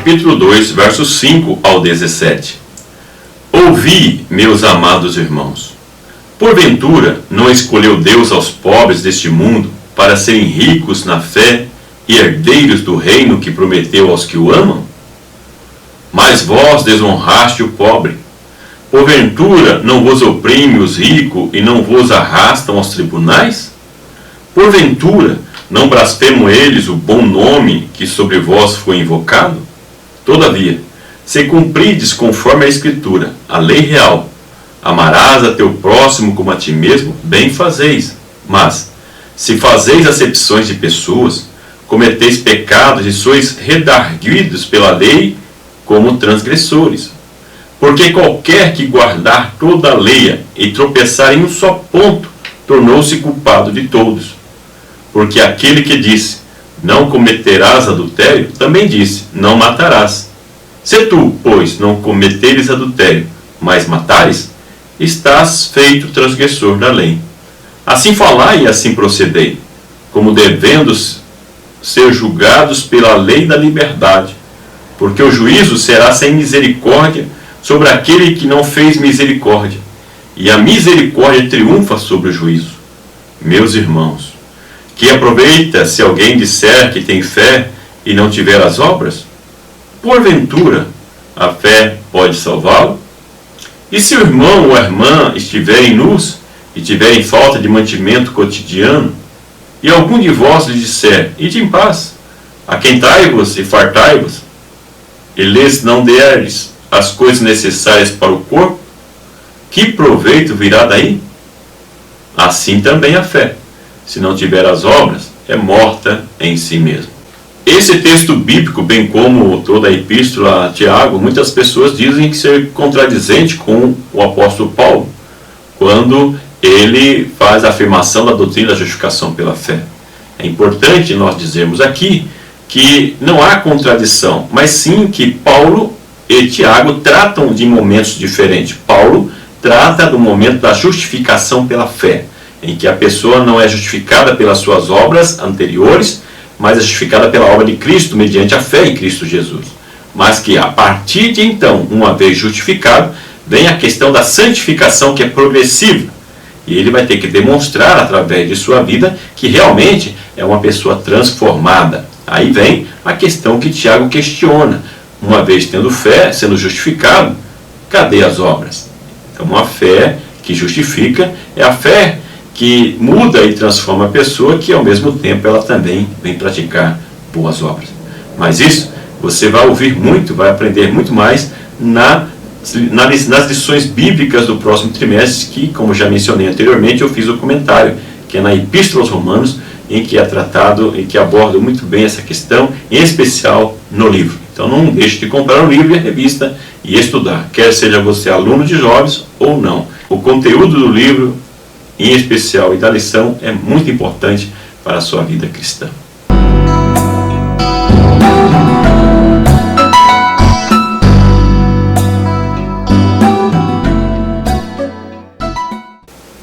capítulo 2, versos 5 ao 17. Ouvi, meus amados irmãos, porventura não escolheu Deus aos pobres deste mundo para serem ricos na fé e herdeiros do reino que prometeu aos que o amam? Mas vós desonraste o pobre. Porventura não vos oprime os ricos e não vos arrastam aos tribunais? Porventura não blasfemam eles o bom nome que sobre vós foi invocado? Todavia, se cumprides conforme a Escritura, a lei real, amarás a teu próximo como a ti mesmo, bem fazeis. Mas, se fazeis acepções de pessoas, cometeis pecados e sois redarguidos pela lei como transgressores. Porque qualquer que guardar toda a lei e tropeçar em um só ponto, tornou-se culpado de todos. Porque aquele que disse, não cometerás adultério, também disse, não matarás. Se tu, pois, não cometeres adultério, mas matares, estás feito transgressor da lei. Assim falai e assim procedei, como devendo ser julgados pela lei da liberdade, porque o juízo será sem misericórdia sobre aquele que não fez misericórdia, e a misericórdia triunfa sobre o juízo. Meus irmãos, que aproveita se alguém disser que tem fé e não tiver as obras? Porventura, a fé pode salvá-lo? E se o irmão ou a irmã estiverem nus e tiverem falta de mantimento cotidiano, e algum de vós lhe disser, ide em paz, aquentai-vos e fartai-vos, e lhes não deres as coisas necessárias para o corpo, que proveito virá daí? Assim também a fé, se não tiver as obras, é morta em si mesma. Esse texto bíblico, bem como toda a epístola a Tiago, muitas pessoas dizem ser contradizente com o apóstolo Paulo, quando ele faz a afirmação da doutrina da justificação pela fé. É importante nós dizermos aqui que não há contradição, mas sim que Paulo e Tiago tratam de momentos diferentes. Paulo trata do momento da justificação pela fé, em que a pessoa não é justificada pelas suas obras anteriores, mas é justificada pela obra de Cristo, mediante a fé em Cristo Jesus. Mas que a partir de então, uma vez justificado, vem a questão da santificação, que é progressiva. E ele vai ter que demonstrar, através de sua vida, que realmente é uma pessoa transformada. Aí vem a questão que Tiago questiona. Uma vez tendo fé, sendo justificado, cadê as obras? Então, a fé que justifica é a fé que muda e transforma a pessoa, que ao mesmo tempo ela também vem praticar boas obras. Mas isso você vai ouvir muito, vai aprender muito mais nas lições bíblicas do próximo trimestre, que, como já mencionei anteriormente, eu fiz o comentário, que é na Epístola aos Romanos, em que é tratado e que aborda muito bem essa questão, em especial no livro. Então não deixe de comprar o livro e a revista e estudar, quer seja você aluno de jovens ou não. O conteúdo do livro, em especial, e da lição, é muito importante para a sua vida cristã.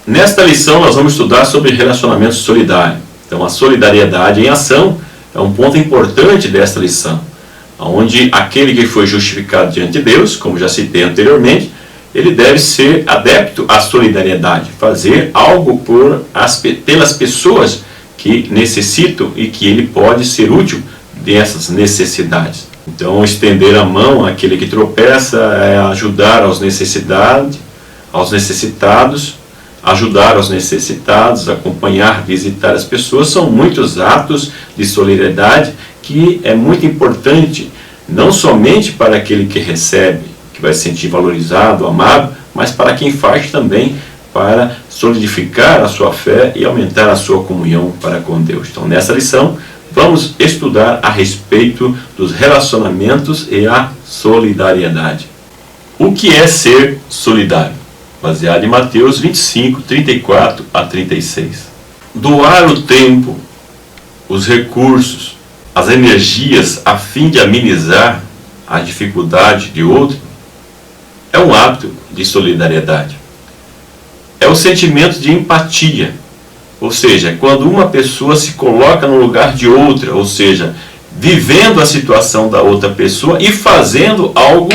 Nesta lição nós vamos estudar sobre relacionamento solidário. Então a solidariedade em ação é um ponto importante desta lição, onde aquele que foi justificado diante de Deus, como já citei anteriormente, ele deve ser adepto à solidariedade, fazer algo pelas pessoas que necessitam e que ele pode ser útil dessas necessidades. Então, estender a mão àquele que tropeça é ajudar aos necessitados, ajudar aos necessitados, acompanhar, visitar as pessoas. São muitos atos de solidariedade que é muito importante, não somente para aquele que recebe, que vai se sentir valorizado, amado, mas para quem faz também, para solidificar a sua fé e aumentar a sua comunhão para com Deus. Então, nessa lição, vamos estudar a respeito dos relacionamentos e a solidariedade. O que é ser solidário? Baseado em Mateus 25, 34 a 36. Doar o tempo, os recursos, as energias a fim de amenizar a dificuldade de outro é um ato de solidariedade. É o sentimento de empatia, ou seja, quando uma pessoa se coloca no lugar de outra, ou seja, vivendo a situação da outra pessoa e fazendo algo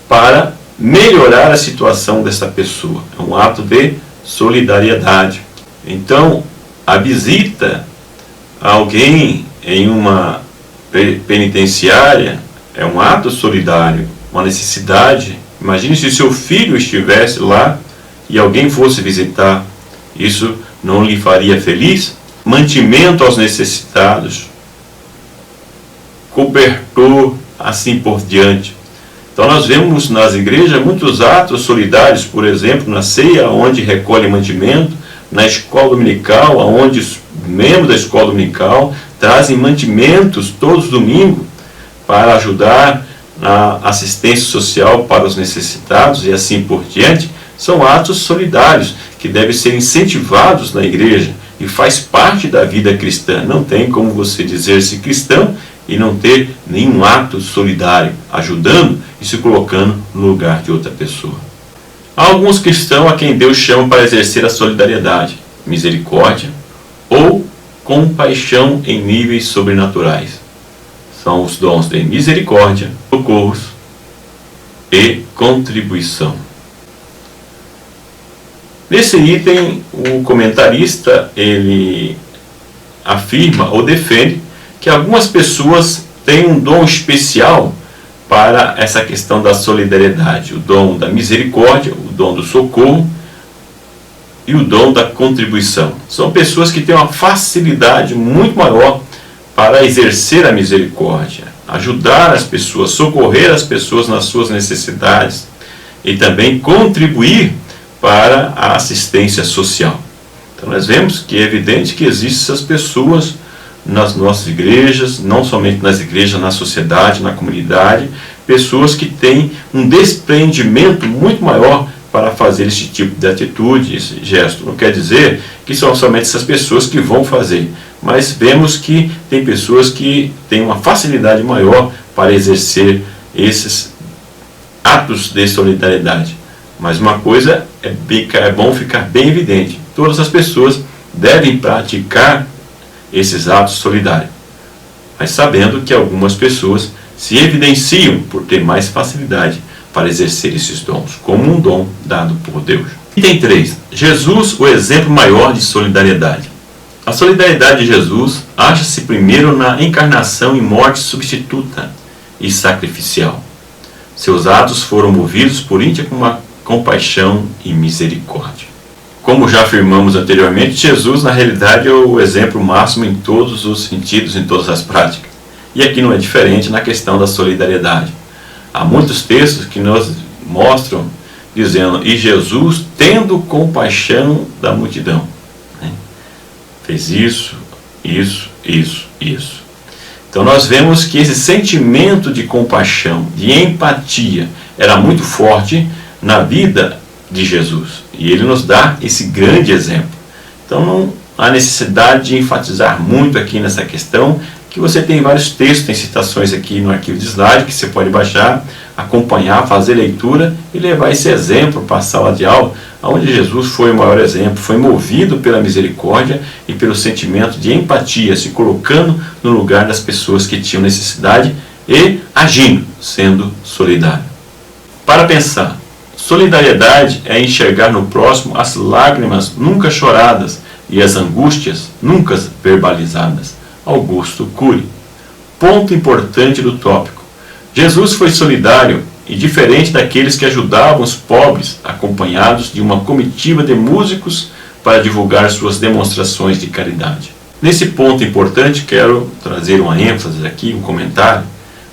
para melhorar a situação dessa pessoa. É um ato de solidariedade. Então, a visita a alguém em uma penitenciária é um ato solidário, uma necessidade. Imagine se seu filho estivesse lá e alguém fosse visitar. Isso não lhe faria feliz? Mantimento aos necessitados, cobertor, assim por diante. Então nós vemos nas igrejas muitos atos solidários, por exemplo, na ceia, onde recolhe mantimento, na escola dominical, onde os membros da escola dominical trazem mantimentos todos os domingos para ajudar na assistência social para os necessitados e assim por diante. São atos solidários que devem ser incentivados na igreja e faz parte da vida cristã. Não tem como você dizer-se cristão e não ter nenhum ato solidário, ajudando e se colocando no lugar de outra pessoa. Há alguns cristãos a quem Deus chama para exercer a solidariedade, misericórdia ou compaixão em níveis sobrenaturais. São os dons de misericórdia, socorros e contribuição. Nesse item, o comentarista ele afirma ou defende que algumas pessoas têm um dom especial para essa questão da solidariedade, o dom da misericórdia, o dom do socorro e o dom da contribuição. São pessoas que têm uma facilidade muito maior para exercer a misericórdia, ajudar as pessoas, socorrer as pessoas nas suas necessidades e também contribuir para a assistência social. Então nós vemos que é evidente que existem essas pessoas nas nossas igrejas, não somente nas igrejas, na sociedade, na comunidade, pessoas que têm um desprendimento muito maior para fazer esse tipo de atitude, esse gesto. Não quer dizer que são somente essas pessoas que vão fazer, mas vemos que tem pessoas que têm uma facilidade maior para exercer esses atos de solidariedade. Mas uma coisa é bom ficar bem evidente: todas as pessoas devem praticar esses atos solidários, mas sabendo que algumas pessoas se evidenciam por ter mais facilidade para exercer esses dons, como um dom dado por Deus. Item 3. Jesus, o exemplo maior de solidariedade. A solidariedade de Jesus acha-se primeiro na encarnação e morte substituta e sacrificial. Seus atos foram movidos por íntima compaixão e misericórdia. Como já afirmamos anteriormente, Jesus na realidade é o exemplo máximo em todos os sentidos, em todas as práticas. E aqui não é diferente na questão da solidariedade. Há muitos textos que nos mostram dizendo: e Jesus, tendo compaixão da multidão, fez isso, isso, isso, isso. Então nós vemos que esse sentimento de compaixão, de empatia, era muito forte na vida de Jesus. E ele nos dá esse grande exemplo. Então não há necessidade de enfatizar muito aqui nessa questão, que você tem vários textos, tem citações aqui no arquivo de slide, que você pode baixar, acompanhar, fazer leitura e levar esse exemplo para a sala de aula, onde Jesus foi o maior exemplo, foi movido pela misericórdia e pelo sentimento de empatia, se colocando no lugar das pessoas que tinham necessidade e agindo, sendo solidário. Para pensar, solidariedade é enxergar no próximo as lágrimas nunca choradas e as angústias nunca verbalizadas. Augusto Cury. Ponto importante do tópico: Jesus foi solidário e diferente daqueles que ajudavam os pobres, acompanhados de uma comitiva de músicos para divulgar suas demonstrações de caridade. Nesse ponto importante, quero trazer uma ênfase aqui, um comentário,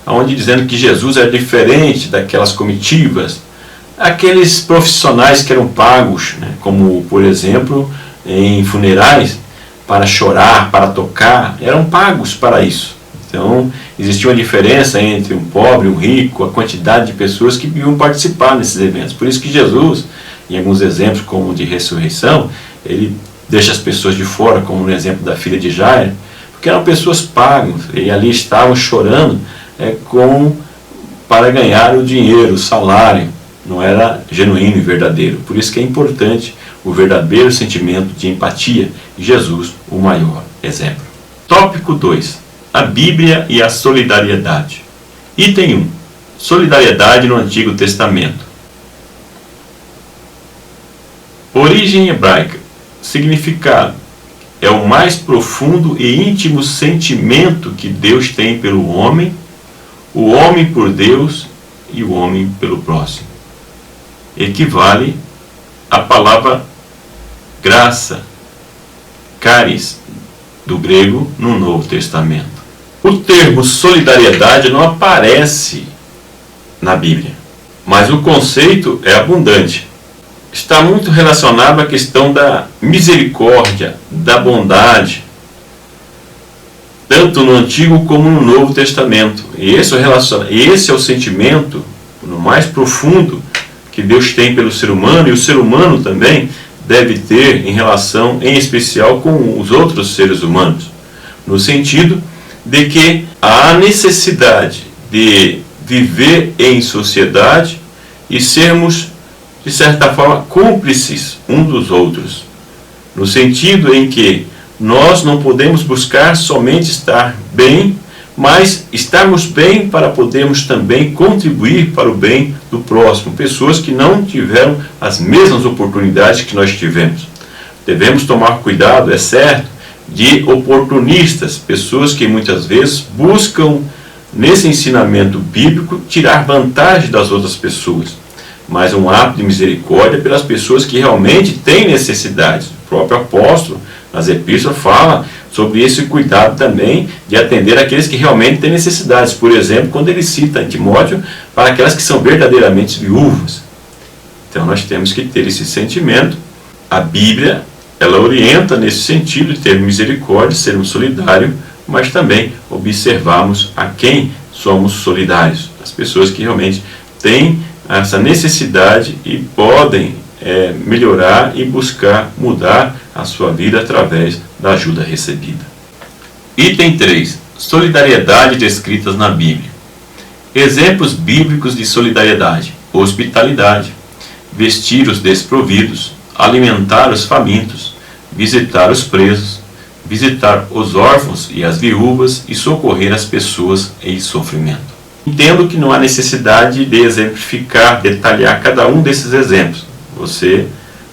onde dizendo que Jesus era diferente daquelas comitivas, aqueles profissionais que eram pagos, como por exemplo em funerais, para chorar, para tocar, eram pagos para isso. Então existia uma diferença entre um pobre e um rico, a quantidade de pessoas que iam participar nesses eventos. Por isso que Jesus, em alguns exemplos como o de ressurreição, ele deixa as pessoas de fora, como no exemplo da filha de Jairo, porque eram pessoas pagas e ali estavam chorando para ganhar o dinheiro, o salário. Não era genuíno e verdadeiro. Por isso que é importante o verdadeiro sentimento de empatia, e Jesus, o maior exemplo. Tópico 2. a Bíblia e a solidariedade. Item 1. Solidariedade no Antigo Testamento. Origem hebraica. Significado. É o mais profundo e íntimo sentimento que Deus tem pelo homem, o homem por Deus e o homem pelo próximo. Equivale à palavra graça, charis, do grego, no Novo Testamento. O termo solidariedade não aparece na Bíblia, mas o conceito é abundante. Está muito relacionado à questão da misericórdia, da bondade, tanto no Antigo como no Novo Testamento. E esse é o sentimento, no mais profundo, que Deus tem pelo ser humano, e o ser humano também deve ter em relação, em especial, com os outros seres humanos, no sentido de que há necessidade de viver em sociedade e sermos, de certa forma, cúmplices uns dos outros, no sentido em que nós não podemos buscar somente estar bem, mas estarmos bem para podermos também contribuir para o bem do próximo, pessoas que não tiveram as mesmas oportunidades que nós tivemos. Devemos tomar cuidado, é certo, de oportunistas, pessoas que muitas vezes buscam, nesse ensinamento bíblico, tirar vantagem das outras pessoas, mas um ato de misericórdia pelas pessoas que realmente têm necessidades. O próprio apóstolo, nas epístolas, fala sobre esse cuidado também de atender aqueles que realmente têm necessidades. Por exemplo, quando ele cita em Timóteo para aquelas que são verdadeiramente viúvas. Então nós temos que ter esse sentimento. A Bíblia, ela orienta nesse sentido de ter misericórdia, sermos solidários, mas também observarmos a quem somos solidários. As pessoas que realmente têm essa necessidade e podem melhorar e buscar mudar a sua vida através da ajuda recebida. Item 3. Solidariedade descritas na Bíblia. Exemplos bíblicos de solidariedade: hospitalidade, vestir os desprovidos, alimentar os famintos, visitar os presos, visitar os órfãos e as viúvas e socorrer as pessoas em sofrimento. Entendo que não há necessidade de exemplificar, detalhar cada um desses exemplos. Você,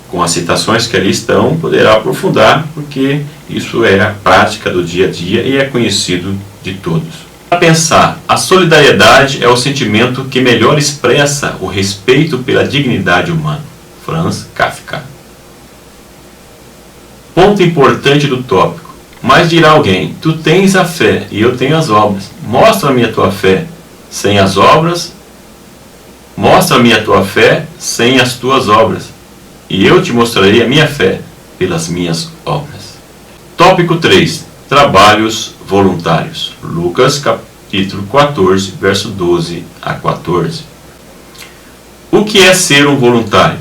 com as citações que ali estão, poderá aprofundar, porque isso é a prática do dia a dia e é conhecido de todos. Para pensar, a solidariedade é o sentimento que melhor expressa o respeito pela dignidade humana. Franz Kafka. Ponto importante do tópico. Mas dirá alguém: tu tens a fé e eu tenho as obras. Mostra-me a tua fé sem as obras. Mostra-me a tua fé sem as tuas obras, e eu te mostrarei a minha fé pelas minhas obras. Tópico 3. Trabalhos voluntários. Lucas capítulo 14, verso 12 a 14. O que é ser um voluntário?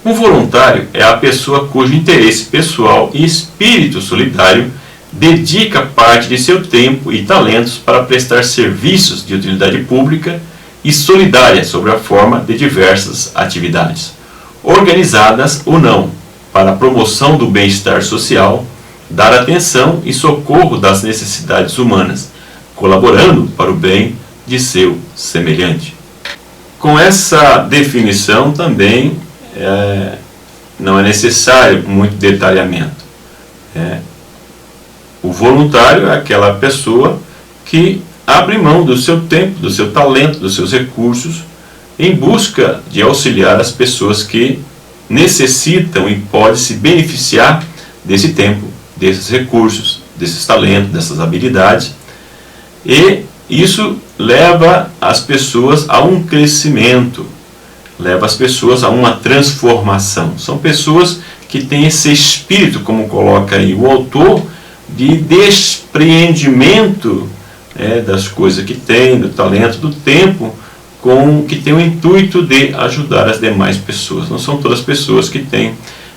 Um voluntário é a pessoa cujo interesse pessoal e espírito solidário dedica parte de seu tempo e talentos para prestar serviços de utilidade pública e solidária sob a forma de diversas atividades, organizadas ou não, para a promoção do bem-estar social, dar atenção e socorro das necessidades humanas, colaborando para o bem de seu semelhante. Com essa definição também não é necessário muito detalhamento. O voluntário é aquela pessoa que abre mão do seu tempo, do seu talento, dos seus recursos, em busca de auxiliar as pessoas que necessitam e podem se beneficiar desse tempo, desses recursos, desses talentos, dessas habilidades. E isso leva as pessoas a um crescimento, leva as pessoas a uma transformação. São pessoas que têm esse espírito, como coloca aí o autor, de despreendimento das coisas que tem, do talento, do tempo, que tem o intuito de ajudar as demais pessoas. Não são todas as pessoas que têm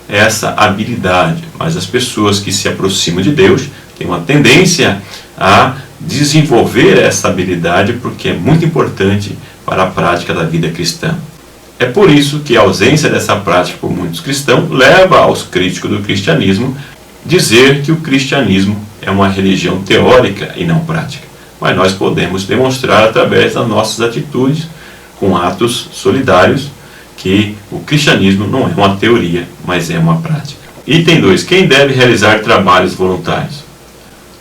essa habilidade, mas as pessoas que se aproximam de Deus têm uma tendência a desenvolver essa habilidade, porque é muito importante para a prática da vida cristã. É por isso que a ausência dessa prática por muitos cristãos leva aos críticos do cristianismo dizer que o cristianismo é uma religião teórica e não prática, mas nós podemos demonstrar através das nossas atitudes, com atos solidários, que o cristianismo não é uma teoria, mas é uma prática. Item 2. Quem deve realizar trabalhos voluntários?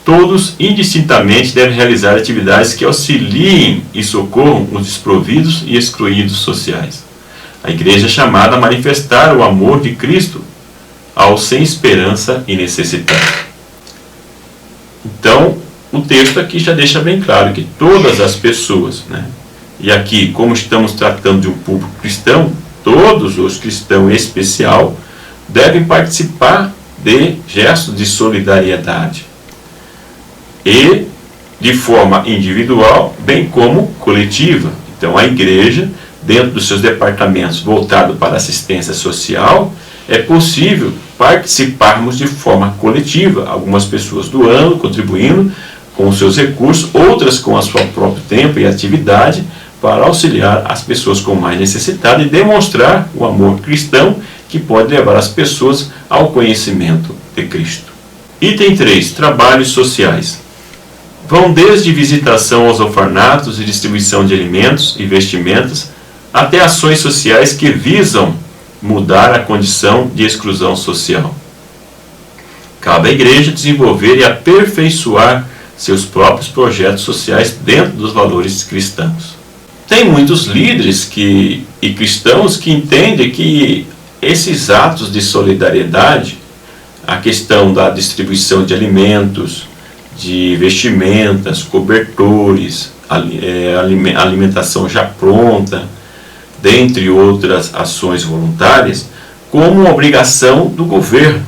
Todos, indistintamente, devem realizar atividades que auxiliem e socorram os desprovidos e excluídos sociais. A igreja é chamada a manifestar o amor de Cristo aos sem esperança e necessitados. Então, o texto aqui já deixa bem claro que todas as pessoas, e aqui, como estamos tratando de um público cristão, todos os cristãos em especial devem participar de gestos de solidariedade, e de forma individual, bem como coletiva. Então, a igreja, dentro dos seus departamentos voltados para assistência social, é possível participarmos de forma coletiva, algumas pessoas doando, contribuindo com os seus recursos, outras com o seu próprio tempo e atividade, para auxiliar as pessoas com mais necessidade e demonstrar o amor cristão que pode levar as pessoas ao conhecimento de Cristo. Item 3. Trabalhos sociais. Vão desde visitação aos orfanatos e distribuição de alimentos e vestimentas, até ações sociais que visam mudar a condição de exclusão social. Cabe à igreja desenvolver e aperfeiçoar seus próprios projetos sociais dentro dos valores cristãos. Tem muitos líderes e cristãos que entendem que esses atos de solidariedade, a questão da distribuição de alimentos, de vestimentas, cobertores, alimentação já pronta, dentre outras ações voluntárias, como uma obrigação do governo.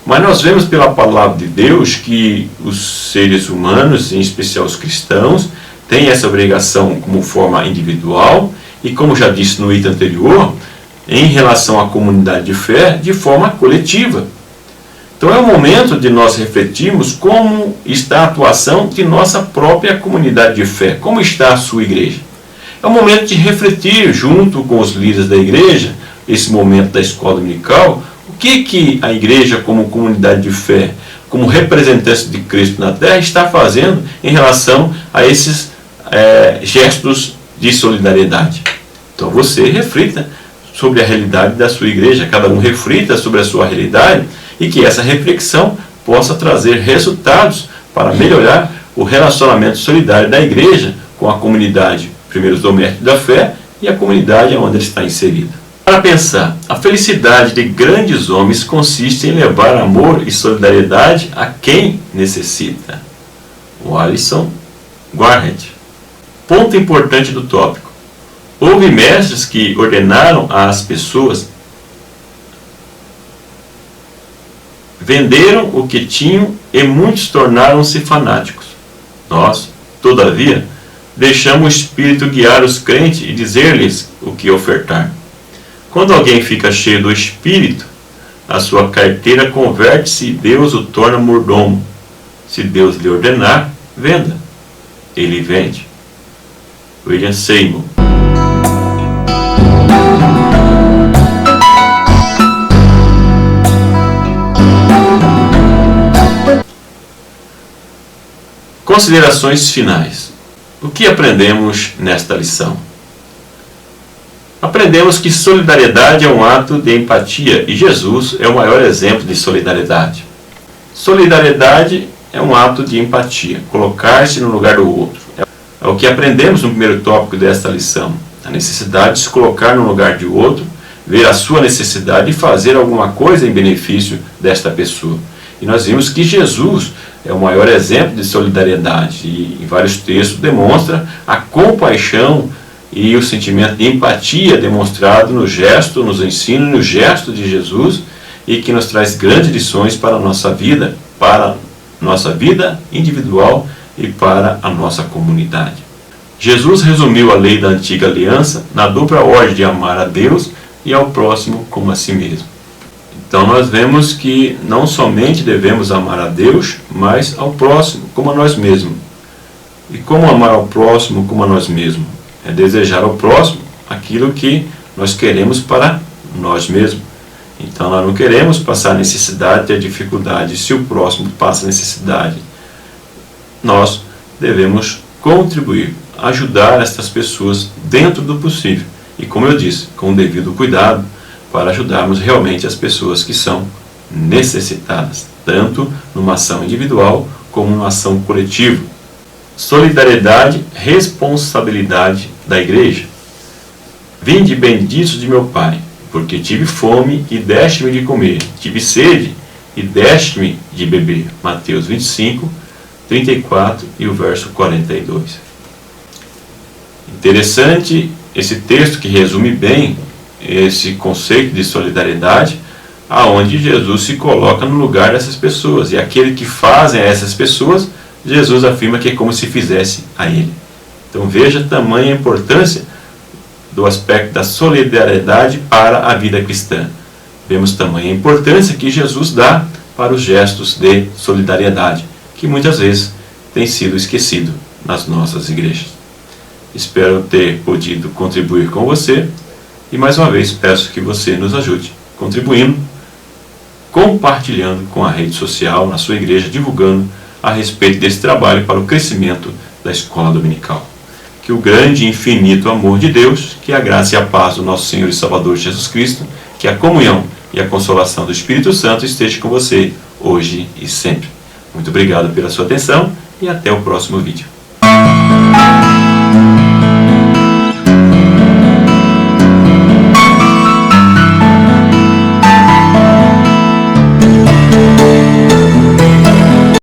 Mas nós vemos pela palavra de Deus que os seres humanos, em especial os cristãos, têm essa obrigação como forma individual e, como já disse no item anterior, em relação à comunidade de fé, de forma coletiva. Então é o momento de nós refletirmos como está a atuação de nossa própria comunidade de fé, como está a sua igreja. É o momento de refletir junto com os líderes da igreja, esse momento da escola dominical, o que a igreja como comunidade de fé, como representante de Cristo na terra, está fazendo em relação a esses gestos de solidariedade. Então você reflita sobre a realidade da sua igreja, cada um reflita sobre a sua realidade e que essa reflexão possa trazer resultados para melhorar o relacionamento solidário da igreja com a comunidade, primeiro os domésticos da fé e a comunidade onde ele está inserido. Para pensar, a felicidade de grandes homens consiste em levar amor e solidariedade a quem necessita. O Alisson Guarrett. Ponto importante do tópico. Houve mestres que ordenaram às pessoas, venderam o que tinham e muitos tornaram-se fanáticos. Nós, todavia, deixamos o Espírito guiar os crentes e dizer-lhes o que ofertar. Quando alguém fica cheio do Espírito, a sua carteira converte-se e Deus o torna mordomo. Se Deus lhe ordenar, venda. Ele vende. William Seymour. Considerações finais. O que aprendemos nesta lição? Aprendemos que solidariedade é um ato de empatia e Jesus é o maior exemplo de solidariedade. Solidariedade é um ato de empatia, colocar-se no lugar do outro. É o que aprendemos no primeiro tópico desta lição. A necessidade de se colocar no lugar de outro, ver a sua necessidade e fazer alguma coisa em benefício desta pessoa. E nós vimos que Jesus é o maior exemplo de solidariedade e em vários textos demonstra a compaixão e o sentimento de empatia demonstrado no gesto, nos ensinos, no gesto de Jesus e que nos traz grandes lições para a nossa vida individual e para a nossa comunidade. Jesus resumiu a lei da antiga aliança na dupla ordem de amar a Deus e ao próximo como a si mesmo. Então nós vemos que não somente devemos amar a Deus, mas ao próximo como a nós mesmos. E como amar ao próximo como a nós mesmos? É desejar ao próximo aquilo que nós queremos para nós mesmos. Então nós não queremos passar necessidade, ter dificuldade. Se o próximo passa necessidade, nós devemos contribuir, ajudar estas pessoas dentro do possível. E como eu disse, com o devido cuidado, para ajudarmos realmente as pessoas que são necessitadas, tanto numa ação individual como numa ação coletiva. Solidariedade, responsabilidade da igreja. Vinde benditos de meu Pai, porque tive fome e deste-me de comer, tive sede e deste-me de beber. Mateus 25, 34 e o verso 42. Interessante esse texto que resume bem esse conceito de solidariedade, aonde Jesus se coloca no lugar dessas pessoas. E aquele que fazem a essas pessoas, Jesus afirma que é como se fizesse a ele. Então veja tamanha importância do aspecto da solidariedade para a vida cristã. Vemos tamanha importância que Jesus dá para os gestos de solidariedade, que muitas vezes tem sido esquecido nas nossas igrejas. Espero ter podido contribuir com você e mais uma vez peço que você nos ajude contribuindo, compartilhando com a rede social, na sua igreja, divulgando a respeito desse trabalho para o crescimento da escola dominical. Que o grande e infinito amor de Deus, que a graça e a paz do nosso Senhor e Salvador Jesus Cristo, que a comunhão e a consolação do Espírito Santo esteja com você hoje e sempre. Muito obrigado pela sua atenção e até o próximo vídeo.